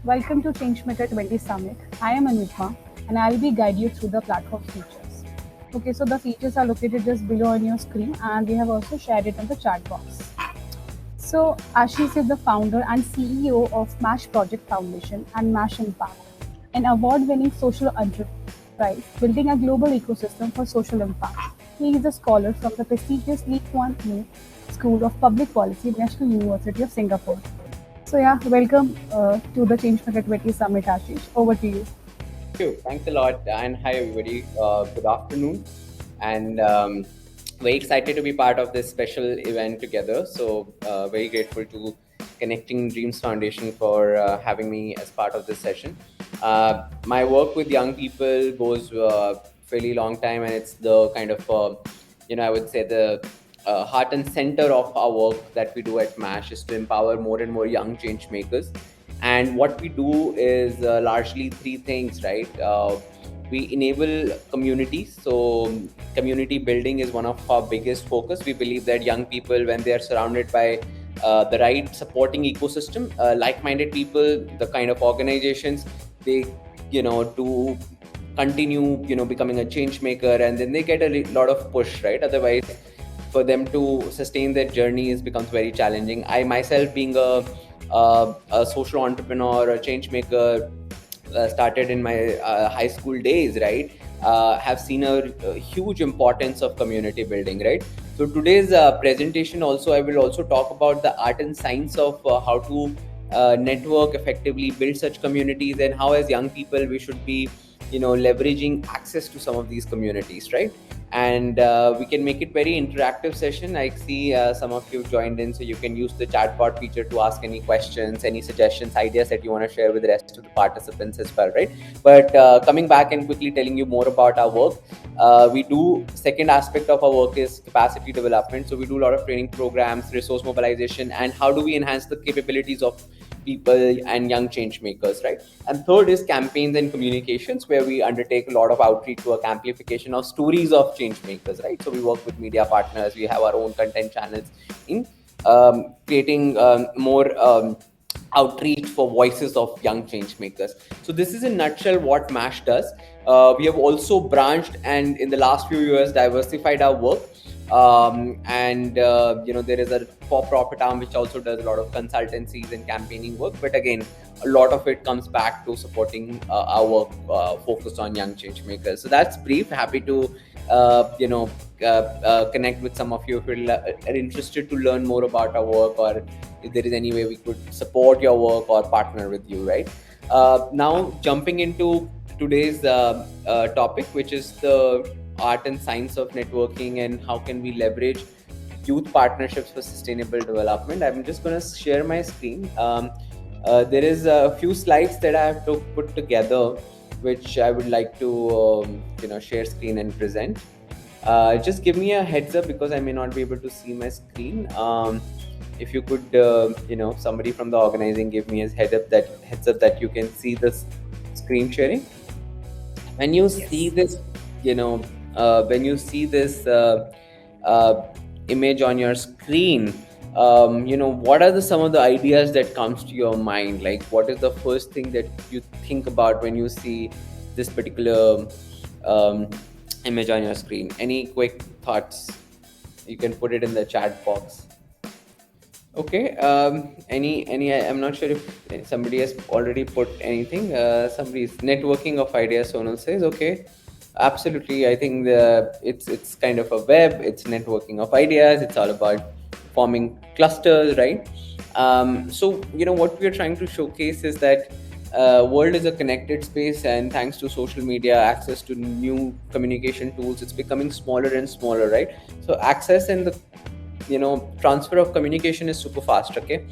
Welcome to Changemaker 20 Summit. I am Anupma and I'll be guide you through the platform features. Okay, so the features are located just below on your screen and we have also shared it on the chat box. So Ashish is the founder and CEO of MASH Project Foundation and MASH Impact, an award-winning social enterprise building a global ecosystem for social impact. He is a scholar from the prestigious Lee Kuan Yew School of Public Policy, National University of Singapore. So yeah, welcome to the Changemaker 20 Summit, Ashish. Over to you. Thank you. Thanks a lot. And hi, everybody. Good afternoon. And very excited to be part of this special event together. So, very grateful to Connecting Dreams Foundation for having me as part of this session. My work with young people goes fairly long time, and it's the kind of, I would say the heart and center of our work that we do at MASH is to empower more and more young change makers. And what we do is largely three things, right? We enable communities. So community building is one of our biggest focus. We believe that young people, when they are surrounded by the right supporting ecosystem, like-minded people, the kind of organizations, they to continue becoming a change maker, and then they get a lot of push, right? Otherwise, for them to sustain their journey is becomes very challenging. I myself, being a social entrepreneur, a change maker, started in my high school days, right? Have seen a huge importance of community building, right? So today's presentation also, I will also talk about the art and science of how to network effectively, build such communities, and how as young people we should be leveraging access to some of these communities, right? And we can make it very interactive session. I see some of you joined in, so you can use the chatbot feature to ask any questions, any suggestions, ideas that you want to share with the rest of the participants as well, right? But coming back and quickly telling you more about our work, we do second aspect of our work is capacity development. So we do a lot of training programs, resource mobilization, and how do we enhance the capabilities of people and young change makers, right? And third is campaigns and communications, where we undertake a lot of outreach work, amplification of stories of change makers, right? So we work with media partners, we have our own content channels in creating more outreach for voices of young change makers. So this is in nutshell what MASH does. We have also branched and in the last few years diversified our work. And there is a for-profit arm which also does a lot of consultancies and campaigning work, but again a lot of it comes back to supporting our work focused on young change makers. So that's brief. Happy to connect with some of you if you are interested to learn more about our work, or if there is any way we could support your work or partner with you, right? Now jumping into today's topic, which is the art and science of networking and how can we leverage youth partnerships for sustainable development. I'm just going to share my screen. There is a few slides that I have to put together, which I would like to share screen and present. Just give me a heads up because I may not be able to see my screen. If you could somebody from the organizing give me a heads up that you can see this screen sharing. When you see this, when you see this image on your screen, what are some of the ideas that comes to your mind? Like, what is the first thing that you think about when you see this particular image on your screen? Any quick thoughts? You can put it in the chat box. Okay. Any? I'm not sure if somebody has already put anything. Somebody's networking of ideas. Sonal says, okay. Absolutely. I think it's kind of a web. It's networking of ideas. It's all about forming clusters, right? So what we are trying to showcase is that world is a connected space, and thanks to social media, access to new communication tools, it's becoming smaller and smaller, right? So access and the transfer of communication is super fast. Okay.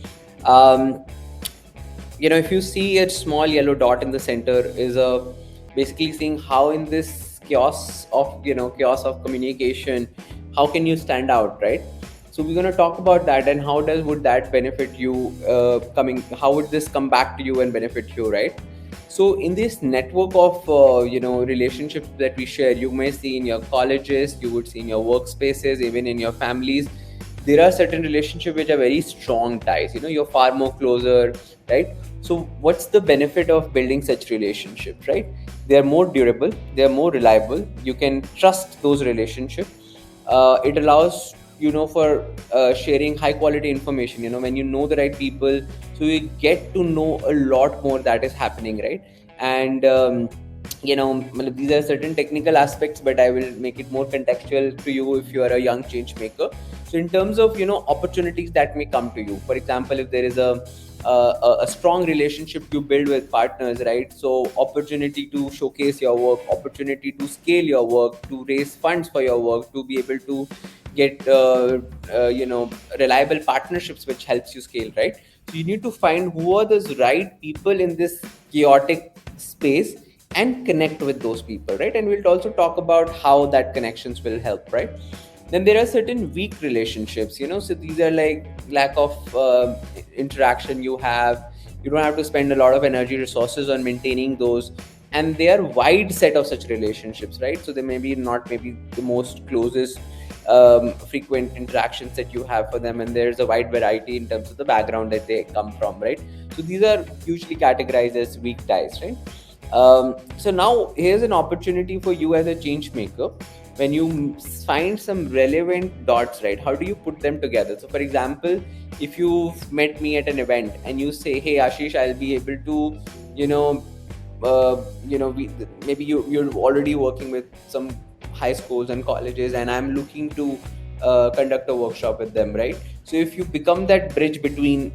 If you see a small yellow dot in the center is basically seeing how in this chaos of communication, how can you stand out, right? So we're going to talk about that and how would that benefit you, how would this come back to you and benefit you, right? So in this network of relationships that we share, you may see in your colleges, you would see in your workspaces, even in your families, there are certain relationships which are very strong ties. You're far more closer, right? So what's the benefit of building such relationships, right? They are more durable, they are more reliable, you can trust those relationships. It allows, for sharing high quality information, when you know the right people, so you get to know a lot more that is happening, right? And these are certain technical aspects, but I will make it more contextual to you if you are a young change maker. So in terms of opportunities that may come to you, for example, if there is a strong relationship you build with partners, right? So opportunity to showcase your work, opportunity to scale your work, to raise funds for your work, to be able to get reliable partnerships which helps you scale, right? So you need to find who are those right people in this chaotic space and connect with those people, right? And we'll also talk about how that connections will help, right? Then there are certain weak relationships, so these are like lack of interaction you have. You don't have to spend a lot of energy resources on maintaining those, and they are wide set of such relationships, right? So they may be not maybe the most closest frequent interactions that you have for them, and there's a wide variety in terms of the background that they come from, right? So these are usually categorized as weak ties, right? So now here's an opportunity for you as a change maker. When you find some relevant dots, right, how do you put them together? So for example, if you've met me at an event and you say, hey Ashish, I'll be able to, you know maybe you're already working with some high schools and colleges, and I'm looking to conduct a workshop with them, right? So if you become that bridge between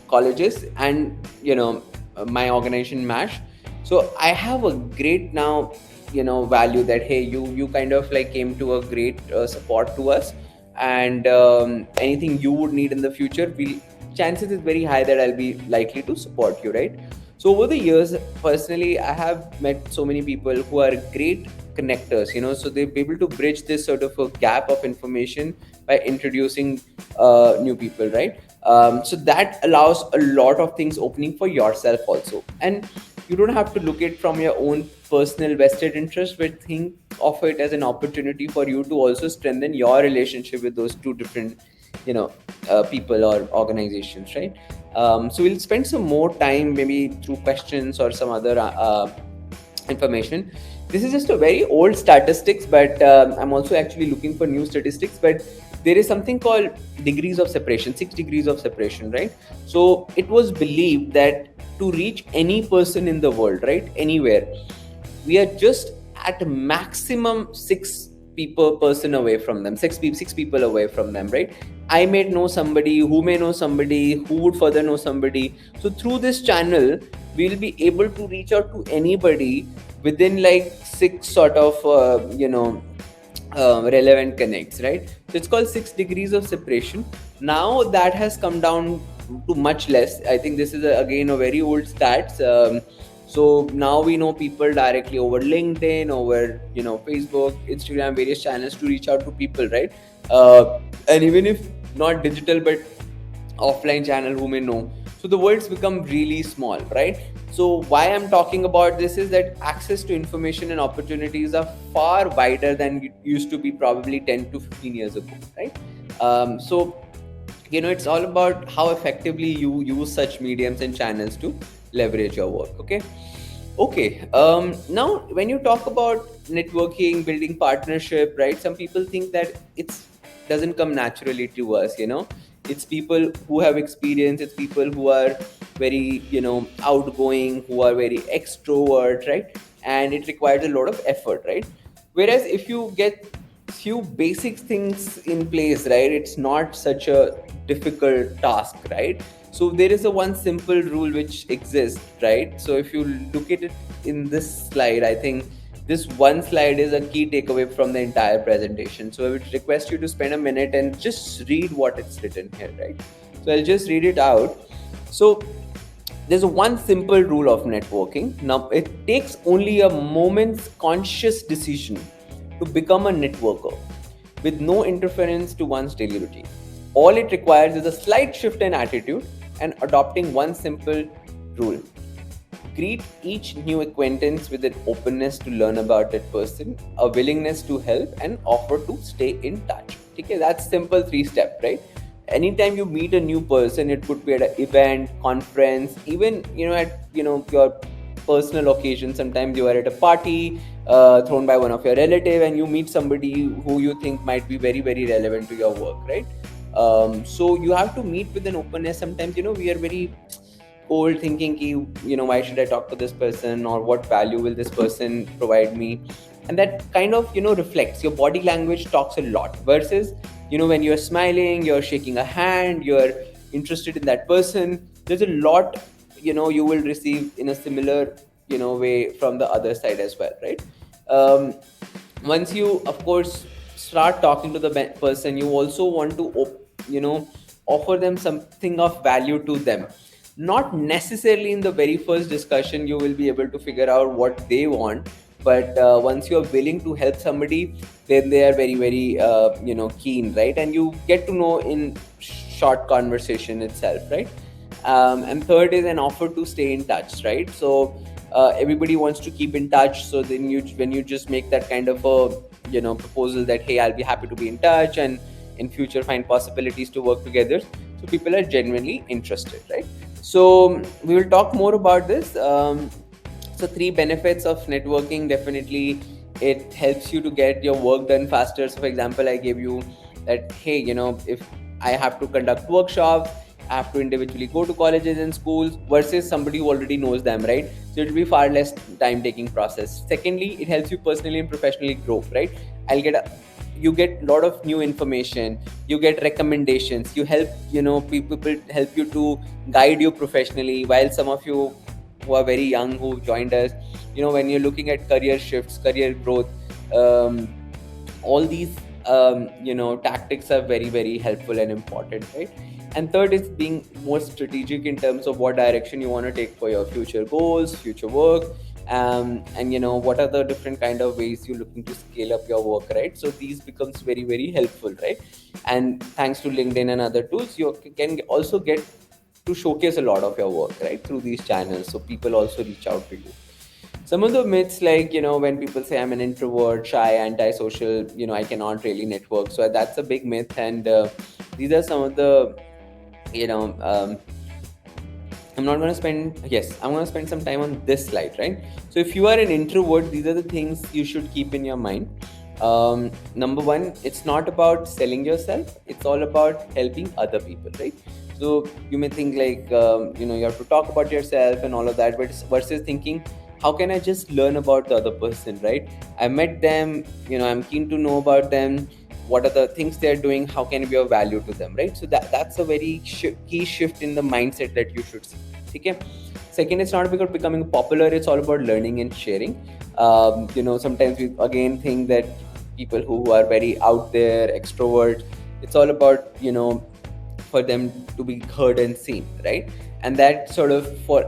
colleges and my organization MASH, so I have a great now value that, hey, you kind of like came to a great support to us, and anything you would need in the future, we chances is very high that I'll be likely to support you, right? So over the years, personally, I have met so many people who are great connectors, so they're able to bridge this sort of a gap of information by introducing new people, right? So that allows a lot of things opening for yourself also, and you don't have to look at from your own personal vested interest, but think of it as an opportunity for you to also strengthen your relationship with those two different people or organizations, right? So we'll spend some more time maybe through questions or some other information. This is just a very old statistics, but I'm also actually looking for new statistics. But there is something called degrees of separation, 6 degrees of separation, right? So it was believed that to reach any person in the world, right, anywhere, we are just at maximum person away from them, six people away from them, right? I may know somebody who may know somebody who would further know somebody. So through this channel, we'll be able to reach out to anybody within like six sort of relevant connects, right? So it's called 6 degrees of separation. Now that has come down to much less. I think this is again a very old stats. So now we know people directly over LinkedIn, over Facebook, Instagram, various channels to reach out to people, right? And even if not digital but offline channel, who may know. So the world's become really small, right? So why I'm talking about this is that access to information and opportunities are far wider than it used to be probably 10 to 15 years ago, right? So it's all about how effectively you use such mediums and channels to leverage your work. Okay. Now when you talk about networking, building partnership, right, some people think that it's doesn't come naturally to us. It's people who have experience, it's people who are very outgoing, who are very extrovert, right? And it requires a lot of effort, right? Whereas if you get few basic things in place, right, it's not such a difficult task, right? So there is a one simple rule which exists, right? So if you look at it in this slide, I think this one slide is a key takeaway from the entire presentation. So I would request you to spend a minute and just read what it's written here, right? So I'll just read it out. So there's one simple rule of networking. Now it takes only a moment's conscious decision to become a networker with no interference to one's daily routine. All it requires is a slight shift in attitude and adopting one simple rule. Greet each new acquaintance with an openness to learn about that person, a willingness to help, and offer to stay in touch. Okay, that's simple 3 step, right? anytime you meet a new person, it could be at an event, conference, even at your personal occasion. Sometimes you are at a party thrown by one of your relative, and you meet somebody who you think might be very very relevant to your work, right? So you have to meet with an openness. Sometimes we are very cold, thinking ki, why should I talk to this person, or what value will this person provide me? And that kind of reflects, your body language talks a lot, versus when you're smiling, you're shaking a hand, you're interested in that person, there's a lot you will receive in a similar way from the other side as well, right? um, Once you of course start talking to the person, you also want to offer them something of value to them. Not necessarily in the very first discussion you will be able to figure out what they want, but once you're willing to help somebody, then they are very very keen, right? And you get to know in short conversation itself, right? And third is an offer to stay in touch, right? So everybody wants to keep in touch, so then when you just make that kind of a proposal that, hey, I'll be happy to be in touch, and in future find possibilities to work together, so people are genuinely interested, right? So we will talk more about this. So three benefits of networking: definitely it helps you to get your work done faster. So for example, I gave you that, hey, if I have to conduct workshops, I have to individually go to colleges and schools, versus somebody who already knows them, right? So it will be far less time taking process. Secondly, it helps you personally and professionally grow, right? You get a lot of new information, you get recommendations, you help people help you to guide you professionally, while some of you who are very young who joined us, when you're looking at career shifts, career growth, um, all these tactics are very very helpful and important, right? And third is being more strategic in terms of what direction you want to take for your future goals, future work, and what are the different kind of ways you're looking to scale up your work, right? So these becomes very very helpful, right? And thanks to LinkedIn and other tools, you can also get to showcase a lot of your work, right, through these channels, so people also reach out to you. Some of the myths, like when people say I'm an introvert, shy, antisocial, I cannot really network, so that's a big myth. And these are some of the you know I'm going to spend some time on this slide, right? So if you are an introvert, these are the things you should keep in your mind. Number one, it's not about selling yourself, it's all about helping other people, right? So you may think like you have to talk about yourself and all of that, but versus thinking, how can I just learn about the other person, right? I met them, I'm keen to know about them, what are the things they're doing, how can I be of value to them, right? So that's a very key shift in the mindset that you should see. Okay. Second, it's not about becoming popular, it's all about learning and sharing. Sometimes we again think that people who are very out there, extrovert, it's all about for them to be heard and seen, right? And that sort of for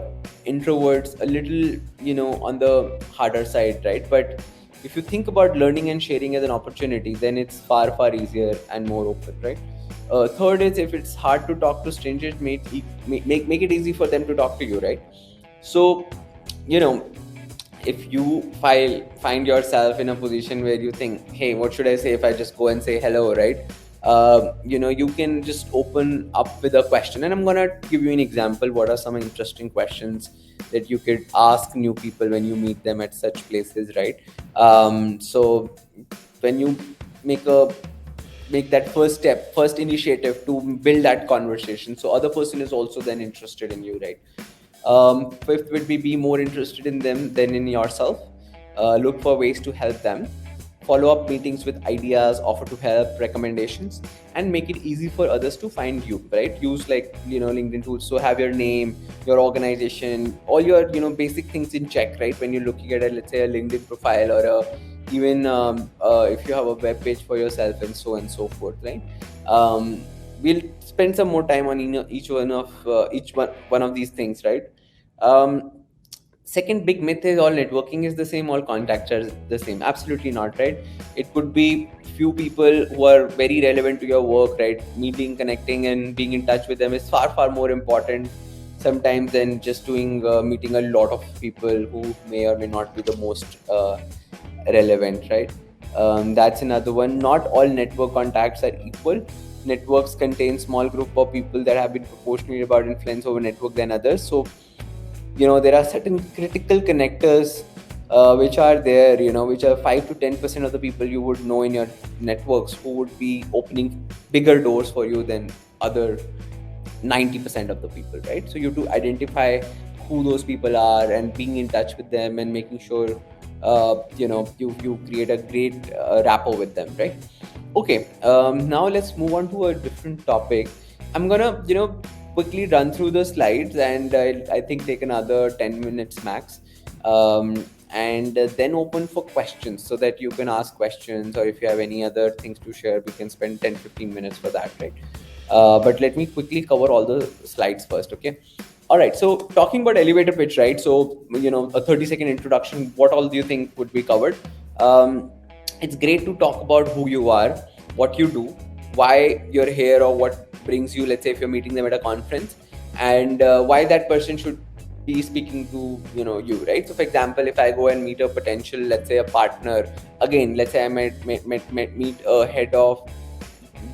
introverts a little on the harder side, right? But if you think about learning and sharing as an opportunity, then it's far far easier and more open, right? Third is, if it's hard to talk to strangers, make it easy for them to talk to you, right? So you know if you find yourself in a position where you think, hey, what should I say if I just go and say hello, right? You can just open up with a question, and I'm gonna give you an example. What are some interesting questions that you could ask new people when you meet them at such places, right? So when you make a make that first step, first initiative to build that conversation, so other person is also then interested in you, right? Fifth would be more interested in them than in yourself. Look for ways to help them. Follow up meetings with ideas, offer to help, recommendations, and make it easy for others to find you, right? Use like LinkedIn tools, so have your name, your organization, all your basic things in check, right? When you're looking at let's say a LinkedIn profile, or even if you have a web page for yourself, and so on and so forth, right? We'll spend some more time on each one of these things, right? um, Second big myth is all networking is the same, all contacts are the same. Absolutely not, right? It could be few people who are very relevant to your work, right? Meeting, connecting, and being in touch with them is far far more important sometimes than just doing meeting a lot of people who may or may not be the most relevant, right? That's another one. Not all network contacts are equal. networks contain small group of people that have been proportionally about influence over network than others. So there are certain critical connectors which are there, which are 5 to 10% of the people you would know in your networks who would be opening bigger doors for you than other 90% of the people, right? So you have to identify who those people are and being in touch with them and making sure you create a great rapport with them, right? Okay, now let's move on to a different topic. I'm gonna quickly run through the slides, and I think take another 10 minutes max, and then open for questions so that you can ask questions, or if you have any other things to share, we can spend 10-15 minutes for that, right? But let me quickly cover all the slides first, okay? All right, so talking about elevator pitch, right? So, a 30-second introduction, what all do you think would be covered? It's great to talk about who you are, what you do, why you're here, or what brings you, let's say if you're meeting them at a conference, and why that person should be speaking to you, right? So for example, if I go and meet a potential, let's say a partner, again, let's say I meet a head of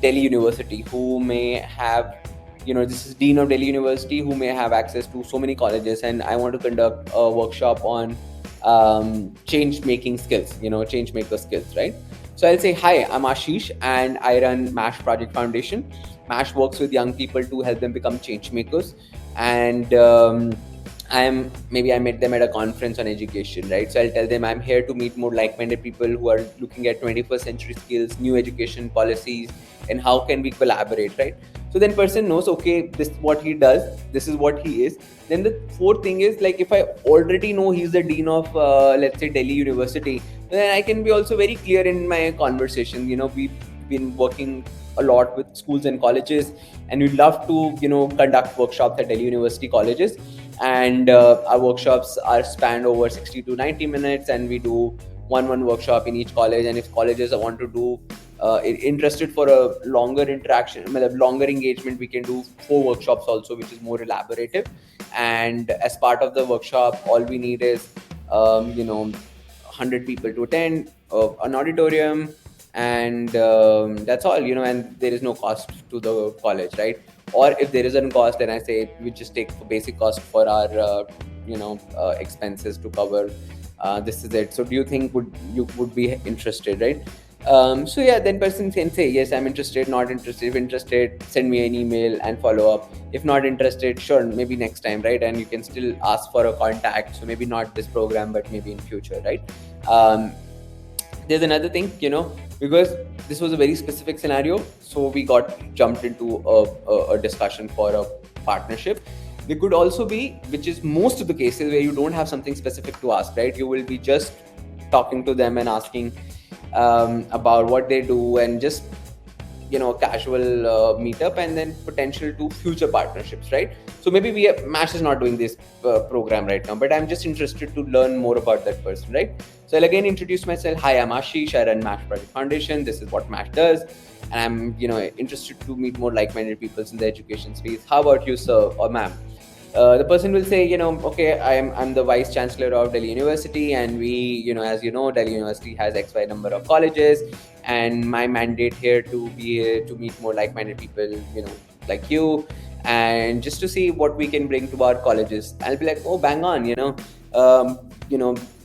Delhi University who may have, this is Dean of Delhi University who may have access to so many colleges, and I want to conduct a workshop on change making skills, change maker skills, right? So I'll say, hi, I'm Aashish and I run MASH Project Foundation. MASH works with young people to help them become change makers. And I met them at a conference on education, right? So I'll tell them I'm here to meet more like-minded people who are looking at 21st century skills, new education policies, and how can we collaborate, right? So then person knows, okay, this is what he does, this is what he is. Then the fourth thing is, like, if I already know he's the dean of let's say Delhi University, then I can be also very clear in my conversation. We've been working a lot with schools and colleges, and we love to conduct workshops at Delhi University colleges, and our workshops are spanned over 60 to 90 minutes, and we do one workshop in each college. And if colleges want to do interested for a longer interaction, longer engagement, we can do 4 workshops also, which is more elaborative. And as part of the workshop, all we need is 100 people to attend an auditorium, and that's all, and there is no cost to the college, right? Or if there is a cost, then I say we just take the basic cost for our expenses to cover. This is it. So do you think you would be interested, right? So yeah, then person can say, yes, I'm interested, not interested. If interested, send me an email and follow up. If not interested, sure, maybe next time, right? And you can still ask for a contact. So maybe not this program, but maybe in future, right? There's another thing, because this was a very specific scenario, so we got jumped into a discussion for a partnership. There could also be, which is most of the cases, where you don't have something specific to ask, right? You will be just talking to them and asking about what they do, and just a casual meetup, and then potential to future partnerships, right? So maybe MASH is not doing this program right now, but I'm just interested to learn more about that person, right? So I'll again introduce myself. Hi, I'm Aashish. I run MASH Project Foundation. This is what MASH does, and I'm interested to meet more like-minded people in the education space. How about you, sir or ma'am? The person will say, okay, I'm the vice chancellor of Delhi University, and we, as Delhi University has XY number of colleges, and my mandate here to be here to meet more like-minded people, like you, and just to see what we can bring to our colleges. I'll be like, oh, bang on,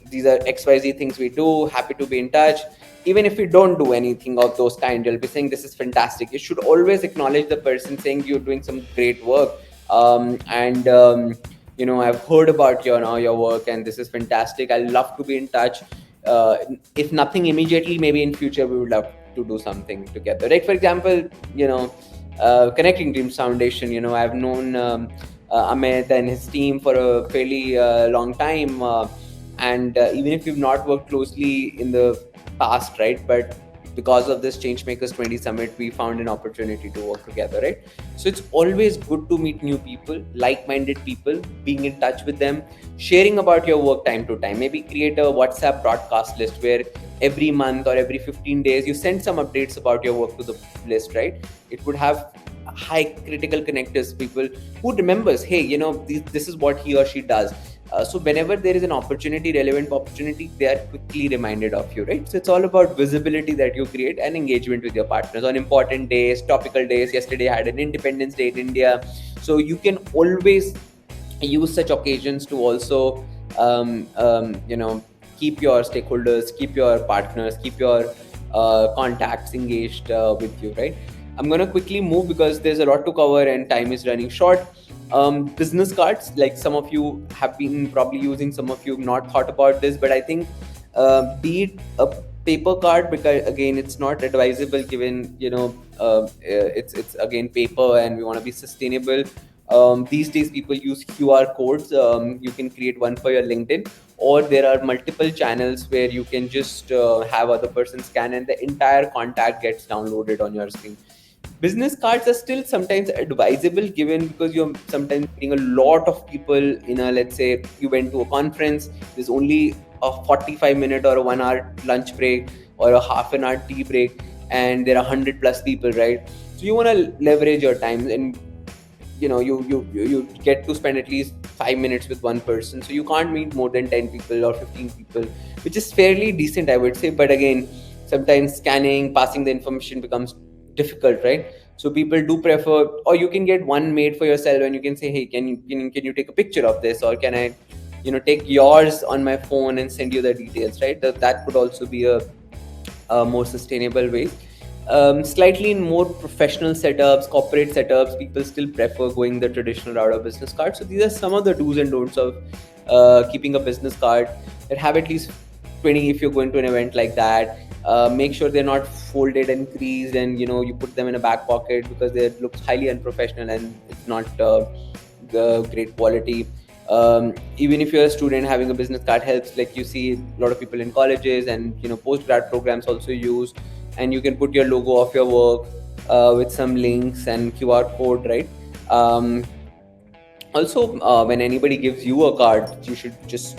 these are XYZ things we do. Happy to be in touch. Even if you don't do anything of those kind, you'll be saying this is fantastic. You should always acknowledge the person saying you're doing some great work. I've heard about your work, and this is fantastic. I love to be in touch. If nothing immediately, maybe in future we would love to do something together. Like for example, Connecting Dreams Foundation. I've known Amit and his team for a fairly long time, and even if we've not worked closely in the past, right? But because of this Changemakers 20 Summit, we found an opportunity to work together, right? So it's always good to meet new people, like-minded people, being in touch with them, sharing about your work time to time. Maybe create a WhatsApp broadcast list where every month or every 15 days, you send some updates about your work to the list, right? It would have high critical connectors, people who remembers, hey, this is what he or she does. So whenever there is an opportunity, relevant opportunity, they are quickly reminded of you, right? So it's all about visibility that you create and engagement with your partners on important days, topical days. Yesterday I had an Independence Day in India, so you can always use such occasions to also keep your stakeholders, keep your partners, keep your contacts engaged with you, right? I'm going to quickly move because there's a lot to cover and time is running short. Business cards, like some of you have been probably using, some of you have not thought about this, but I think be it a paper card, because again it's not advisable given it's again paper and we want to be sustainable. These days people use QR codes. You can create one for your LinkedIn, or there are multiple channels where you can just have other person scan and the entire contact gets downloaded on your screen. Business cards are still sometimes advisable given because you're sometimes meeting a lot of people in a, let's say you went to a conference, there's only a 45-minute or a 1 hour lunch break or a half an hour tea break, and there are 100 plus people, right? So you want to leverage your time, and you get to spend at least 5 minutes with one person, so you can't meet more than 10 people or 15 people, which is fairly decent, I would say. But again, sometimes scanning, passing the information becomes difficult, right? So people do prefer, or you can get one made for yourself and you can say, hey, can you take a picture of this, or can I take yours on my phone and send you the details, right? That could also be a more sustainable way. Slightly in more professional setups, corporate setups, people still prefer going the traditional route of business card. So these are some of the do's and don'ts of keeping a business card. That have at least 20 if you're going to an event like that. Make sure they're not folded and creased, and you put them in a back pocket because they look highly unprofessional and it's not the great quality. Even if you're a student, having a business card helps. Like you see a lot of people in colleges and post-grad programs also use, and you can put your logo of your work with some links and QR code, right? Also, when anybody gives you a card, you should just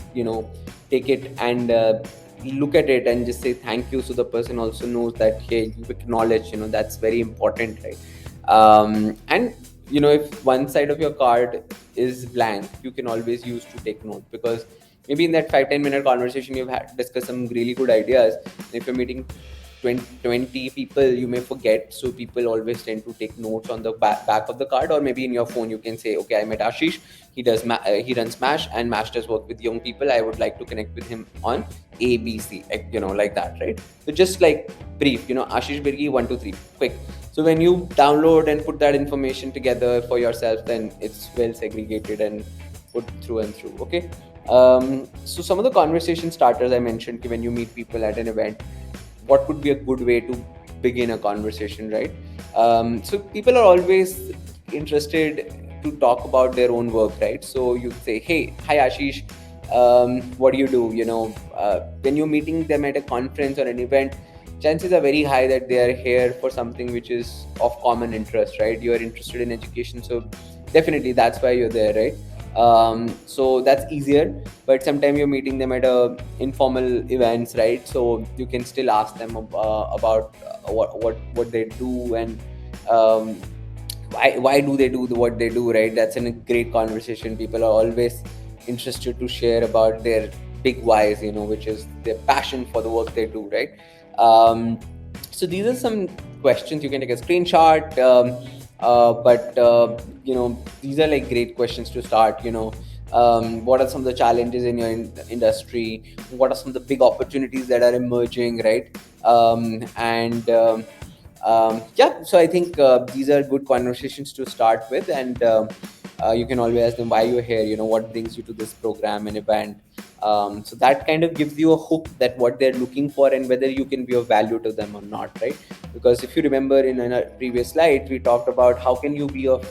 take it and look at it and just say thank you, so the person also knows that, hey, you acknowledge. That's very important, right? And if one side of your card is blank, you can always use to take note, because maybe in that 5-10 minute conversation you've had discussed some really good ideas. And if you're meeting 20 people, you may forget, so people always tend to take notes on the back of the card, or maybe in your phone you can say, okay, I met Ashish, he runs Smash, and Mash does work with young people, I would like to connect with him on ABC, like that, right? So just like brief, Aashish Beergi 123, quick. So when you download and put that information together for yourself, then it's well segregated and put through and through. Okay. So some of the conversation starters I mentioned, when you meet people at an event, what could be a good way to begin a conversation, right? So people are always interested to talk about their own work, right? So you say, hey, hi Ashish, what do you do? When you're meeting them at a conference or an event, chances are very high that they are here for something which is of common interest, right? You're interested in education, so definitely that's why you're there, right? So that's easier. But sometimes you're meeting them at informal events, right? So you can still ask them about what they do, and why do they do what they do, right? That's a great conversation. People are always interested to share about their big whys, which is their passion for the work they do, right? So these are some questions. You can take a screenshot, but these are like great questions to start. What are some of the challenges in your industry? What are some of the big opportunities that are emerging, right? Yeah, so I think these are good conversations to start with, and you can always ask them why you're here, what brings you to this program and event. So that kind of gives you a hook that what they're looking for and whether you can be of value to them or not, right? Because if you remember in a previous slide, we talked about how can you be of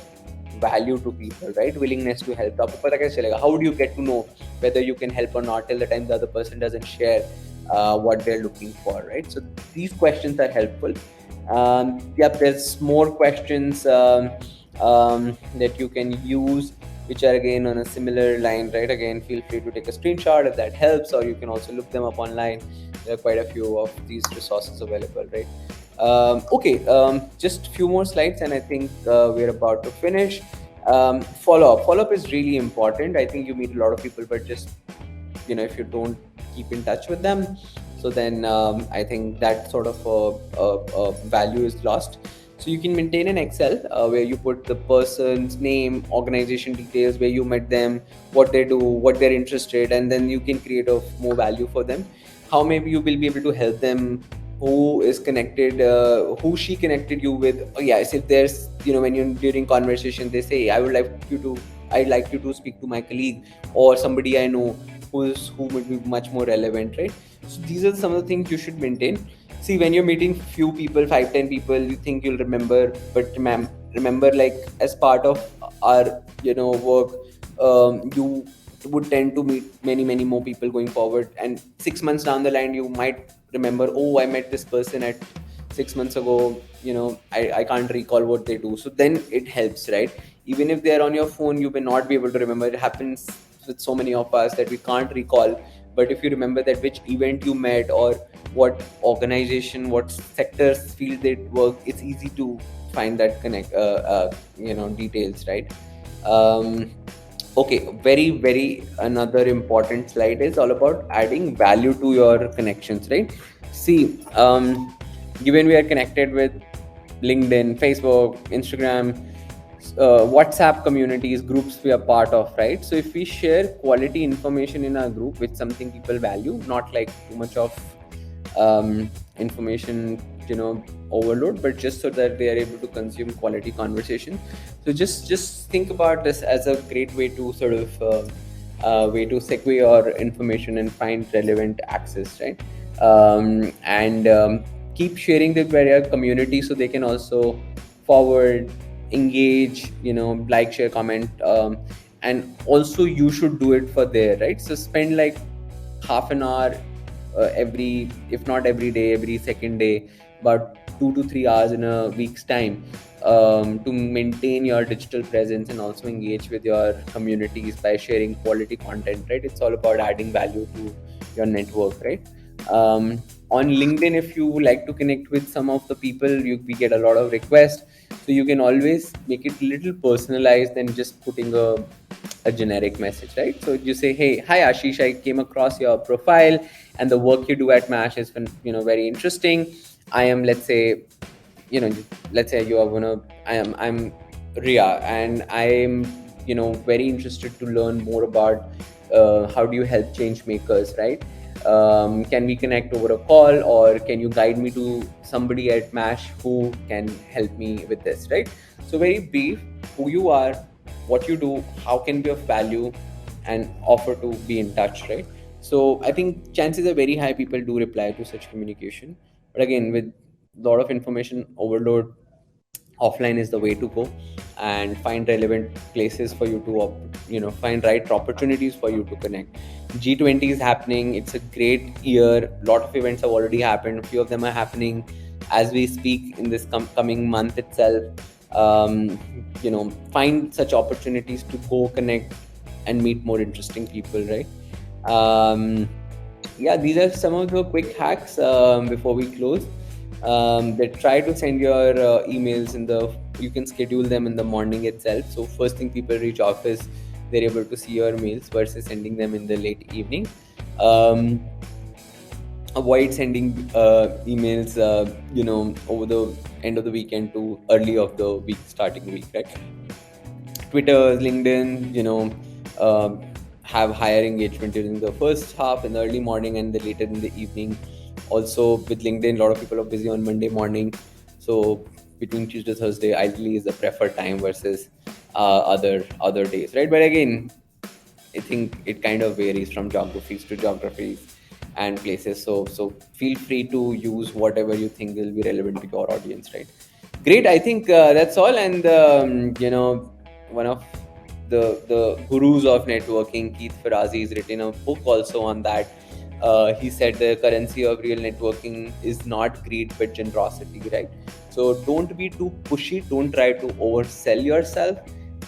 value to people, right? Willingness to help. आपको पता कैसे चलेगा? How do you get to know whether you can help or not till the time the other person doesn't share what they're looking for, right? So these questions are helpful. Yep, there's more questions that you can use, which are again on a similar line, right? Again, feel free to take a screenshot if that helps, or you can also look them up online. There are quite a few of these resources available, right? Okay, just a few more slides, and I think we're about to finish. Follow up is really important. I think you meet a lot of people, but just, if you don't keep in touch with them, so then I think that sort of value is lost. So you can maintain an Excel where you put the person's name, organization details, where you met them, what they do, what they're interested, and then you can create a more value for them. How maybe you will be able to help them, who is connected, who she connected you with. Oh yes, if there's, when you're during conversation, they say, I'd like you to speak to my colleague or somebody I know who would be much more relevant, right? So these are some of the things you should maintain. See, when you're meeting few people, 5-10 people, you think you'll remember, but remember, like, as part of our work, you would tend to meet many more people going forward, and 6 months down the line you might remember, oh, I met this person at 6 months ago. I can't recall what they do. So then it helps, right? Even if they're on your phone, you may not be able to remember. It happens with so many of us that we can't recall. But if you remember that which event you met, or what organization, what sectors, field they work, it's easy to find that connect details, right? um, okay, very very another important slide is all about adding value to your connections, right? See, given we are connected with LinkedIn, Facebook, Instagram, WhatsApp communities, groups we are part of, right? So if we share quality information in our group, which something people value, not like too much of information, overload, but just so that they are able to consume quality conversation. So just think about this as a great way to sort of way to segue your information and find relevant access, right? And keep sharing the your community so they can also forward, engage, like, share, comment, and also you should do it for there, right? So spend like half an hour every, if not every day, every second day, about 2 to 3 hours in a week's time, to maintain your digital presence and also engage with your communities by sharing quality content, right? It's all about adding value to your network, right? On LinkedIn, if you like to connect with some of the people, we get a lot of requests, so you can always make it a little personalized than just putting a generic message, right? So you say, hey, hi Ashish, I came across your profile and the work you do at MASH is very interesting. I am, let's say you are I'm Ria, and I'm very interested to learn more about how do you help change makers, right? Can we connect over a call, or can you guide me to somebody at MASH who can help me with this, right? So very brief, who you are, what you do, how can be of value, and offer to be in touch, right? So I think chances are very high people do reply to such communication. But again, with a lot of information overload, offline is the way to go, and find relevant places for you to find right opportunities for you to connect. G20 is happening. It's a great year. A lot of events have already happened. A few of them are happening as we speak in this coming month itself. Find such opportunities to go connect and meet more interesting people, right? Yeah, these are some of the quick hacks before we close. They try to send your emails you can schedule them in the morning itself. So first thing people reach office, they're able to see your mails versus sending them in the late evening. Avoid sending emails over the end of the weekend to early of the week, starting week, right? Twitter, LinkedIn, have higher engagement during the first half in the early morning and the later in the evening. Also with LinkedIn, a lot of people are busy on Monday morning, so between Tuesday Thursday ideally is the preferred time versus other days, right? But again, I think it kind of varies from geographies to geographies and places. So feel free to use whatever you think will be relevant to your audience, right? Great. I think that's all. And one of the gurus of networking, Keith Ferrazzi, has written a book also on that. He said the currency of real networking is not greed but generosity, right? So don't be too pushy. Don't try to oversell yourself.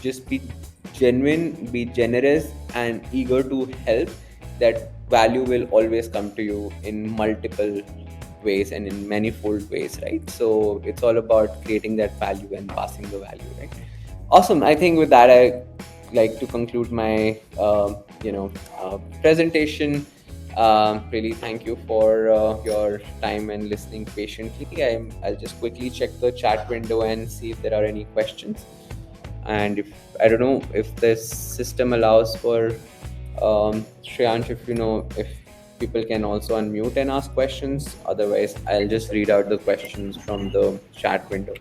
Just be genuine, be generous, and eager to help. That value will always come to you in multiple ways and in manifold ways, right? So it's all about creating that value and passing the value, right? Awesome. I think with that, I like to conclude my presentation. Really, thank you for your time and listening patiently. I'll just quickly check the chat window and see if there are any questions. And if I don't know if this system allows for Shreyansh, if you know if people can also unmute and ask questions. Otherwise, I'll just read out the questions from the chat window.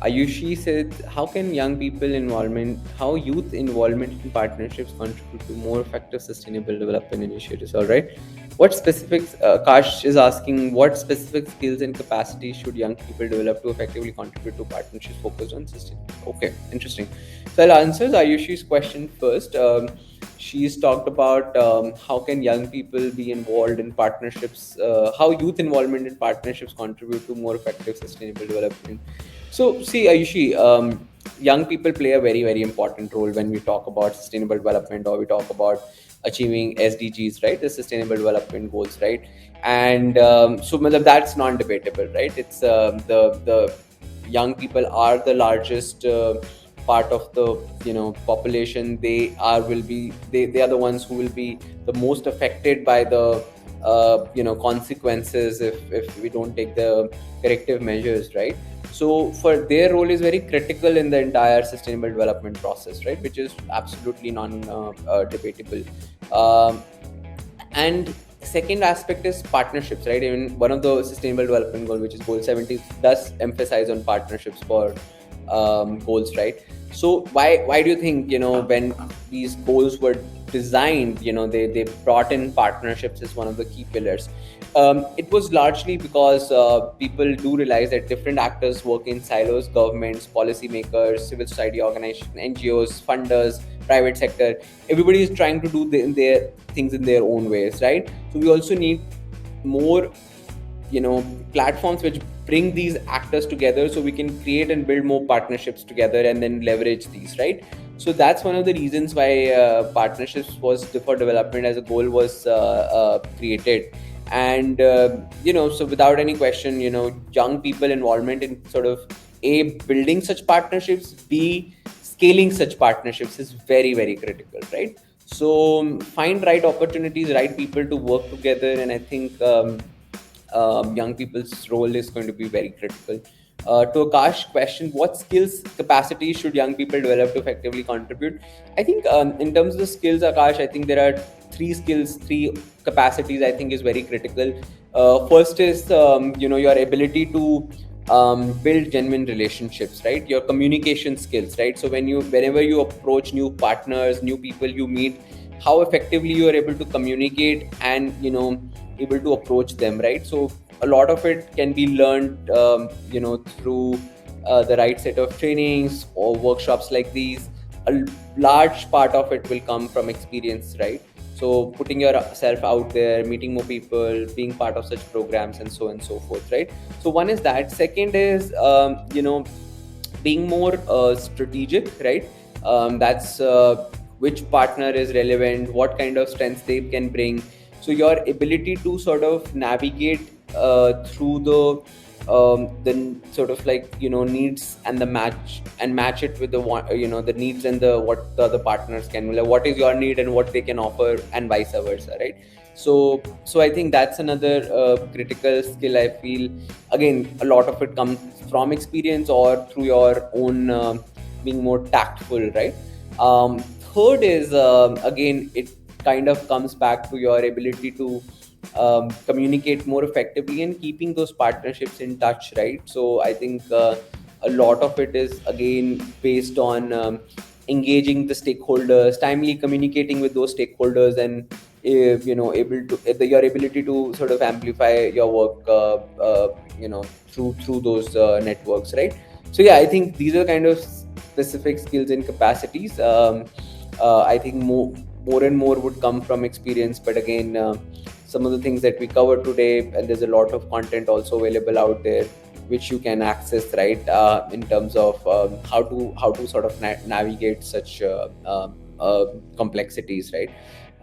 Ayushi said, how youth involvement in partnerships contribute to more effective sustainable development initiatives? All right. What specifics, Kash is asking, what specific skills and capacities should young people develop to effectively contribute to partnerships focused on sustainability? Okay, interesting. So I'll answer Ayushi's question first. She's talked about how can young people be involved in partnerships, how youth involvement in partnerships contribute to more effective sustainable development. So, see, Ayushi, young people play a very, very important role when we talk about sustainable development or we talk about achieving SDGs, right? The Sustainable Development Goals, right? And so, matlab, that's non-debatable, right? It's the young people are the largest part of the population. They are the ones who will be the most affected by the consequences if we don't take the corrective measures, right? So for their role is very critical in the entire sustainable development process, right? Which is absolutely non-debatable. And second aspect is partnerships, right? Even one of the sustainable development goal, which is goal 70, does emphasize on partnerships for goals, right? So why do you think when these goals were designed, they brought in partnerships as one of the key pillars? It was largely because people do realize that different actors work in silos: governments, policymakers, civil society organizations, NGOs, funders, private sector. Everybody is trying to do their things in their own ways, right? So we also need more platforms which bring these actors together so we can create and build more partnerships together and then leverage these, right? So that's one of the reasons why partnerships was for development as a goal was created. And so without any question, young people involvement in sort of a building such partnerships, b scaling such partnerships is very, very critical, right? So find right opportunities, right people to work together, and I think young people's role is going to be very critical. To Akash question, what skills, capacities should young people develop to effectively contribute? I think in terms of the skills, Akash, I think there are three capacities I think is very critical. First is your ability to build genuine relationships, right? Your communication skills, right? So whenever you approach new partners, new people you meet, how effectively you are able to communicate and able to approach them, right? So a lot of it can be learned through the right set of trainings or workshops like these. A large part of it will come from experience, right? So putting yourself out there, meeting more people, being part of such programs, and so on and so forth, right? So one is that. Second is being more strategic, right? That's which partner is relevant, what kind of strengths they can bring. So your ability to sort of navigate through the sort of like needs and the match it with the one, the needs and the what the other partners can, like what is your need and what they can offer, and vice versa, right? So I think that's another critical skill. I feel again a lot of it comes from experience or through your own being more tactful, right? Third is again it kind of comes back to your ability to communicate more effectively and keeping those partnerships in touch, right? So I think a lot of it is again based on engaging the stakeholders, timely communicating with those stakeholders, and able to your ability to sort of amplify your work through those networks, right? So yeah, I think these are kind of specific skills and capacities. I think more and more would come from experience, but again some of the things that we covered today, and there's a lot of content also available out there which you can access, right? In terms of how to sort of navigate such complexities, right?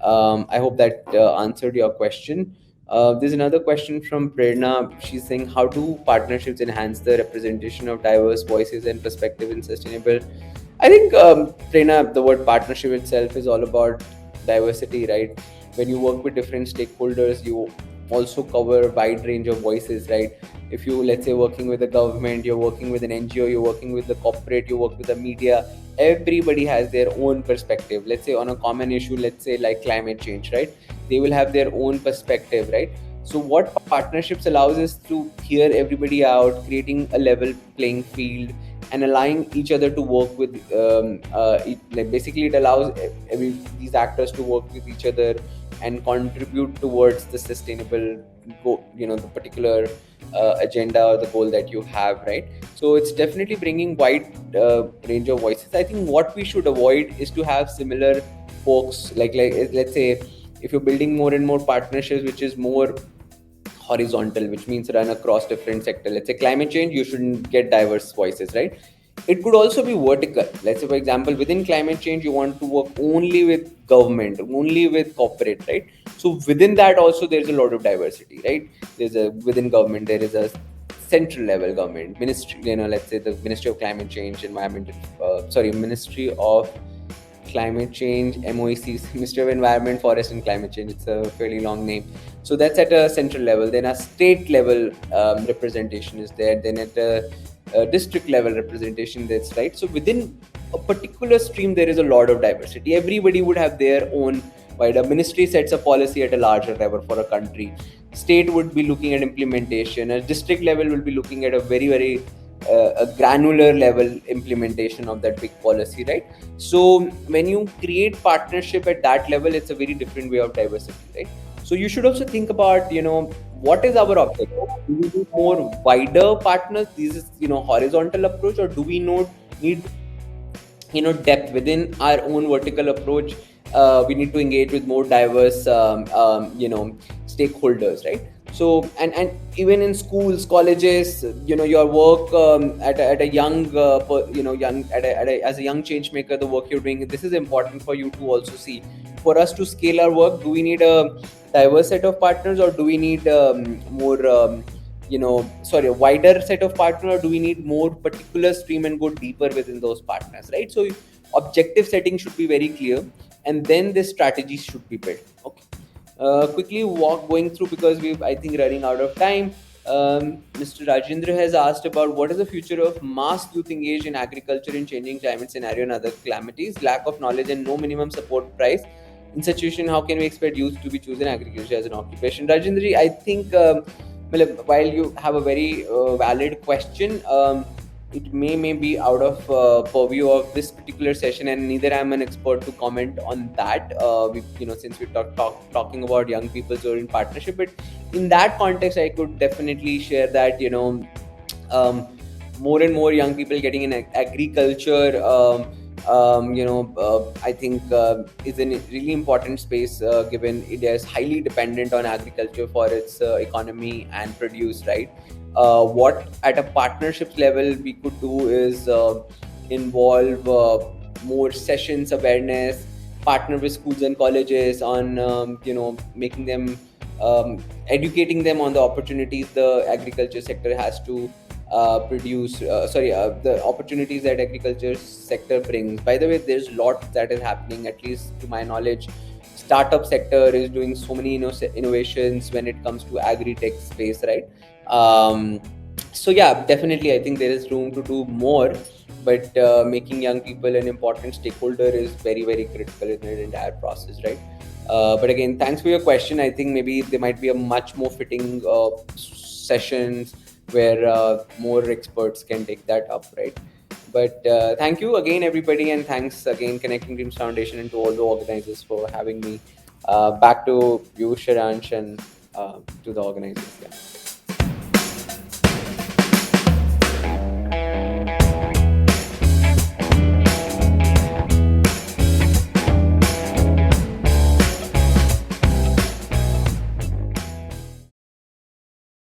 I hope that answered your question. There's another question from Prerna. She's saying, how do partnerships enhance the representation of diverse voices and perspectives in sustainable I think, Prerna, the word partnership itself is all about diversity, right? When you work with different stakeholders, you also cover a wide range of voices, right? If you, let's say, working with the government, you're working with an NGO, you're working with the corporate, you work with the media, everybody has their own perspective. Let's say on a common issue, let's say like climate change, right? They will have their own perspective, right? So what partnerships allows is to hear everybody out, creating a level playing field and allowing each other to work with like basically it allows these actors to work with each other and contribute towards the sustainable goal, the particular agenda or the goal that you have, right? So it's definitely bringing wide range of voices. I think what we should avoid is to have similar folks, like let's say if you're building more and more partnerships which is more horizontal, which means run across different sectors. Let's say climate change, you shouldn't get diverse voices, right? It could also be vertical. Let's say, for example, within climate change, you want to work only with government, only with corporate, right? So within that also, there's a lot of diversity, right? There's a within government, there is a central level government ministry. Let's say the Ministry of Climate Change, Environment, Ministry of Climate Change, MOEC, Ministry of Environment, Forest and Climate Change. It's a fairly long name. So that's at a central level. Then a state level representation is there. Then at a district level representation, that's right. So within a particular stream, there is a lot of diversity. Everybody would have their own. While a ministry sets a policy at a larger level for a country, state would be looking at implementation. A district level will be looking at a very a granular level implementation of that big policy, right? So when you create partnership at that level, it's a very different way of diversity, right? So you should also think about, what is our objective? Do we need more wider partners? This is, horizontal approach, or do we need depth within our own vertical approach? We need to engage with more diverse stakeholders, right? So and even in schools, colleges, your work at a young young as a young change maker, the work you're doing, this is important for you to also see. For us to scale our work, do we need a diverse set of partners, or do we need more a wider set of partners, or do we need more particular stream and go deeper within those partners, right? So objective setting should be very clear, and then the strategy should be built. Okay. Quickly walk going through, because we've, I think, running out of time. Mr. Rajendra has asked about what is the future of mass youth engaged in agriculture in changing climate scenario and other calamities, lack of knowledge and no minimum support price. In situation, how can we expect youth to be choosing agriculture as an occupation? Rajendra, I think while you have a very valid question, it may be out of purview of this particular session, and neither I'm an expert to comment on that. Since we're talking about young people who are in partnership, but in that context, I could definitely share that more and more young people getting in agriculture. I think is a really important space, given India is highly dependent on agriculture for its economy and produce, right? What at a partnerships level we could do is involve more sessions, awareness, partner with schools and colleges on making them educating them on the opportunities the agriculture sector has to the opportunities that agriculture sector brings. By the way, there's lots that is happening, at least to my knowledge. Startup sector is doing so many innovations when it comes to agri-tech space, right? So yeah, definitely I think there is room to do more, but making young people an important stakeholder is very critical in the entire process, right? But again, thanks for your question. I think maybe there might be a much more fitting sessions where more experts can take that up, right? But thank you again, everybody, and thanks again, Connecting Dreams Foundation, and to all the organizers for having me. Back to you, Shiransh, and to the organizers. Yeah.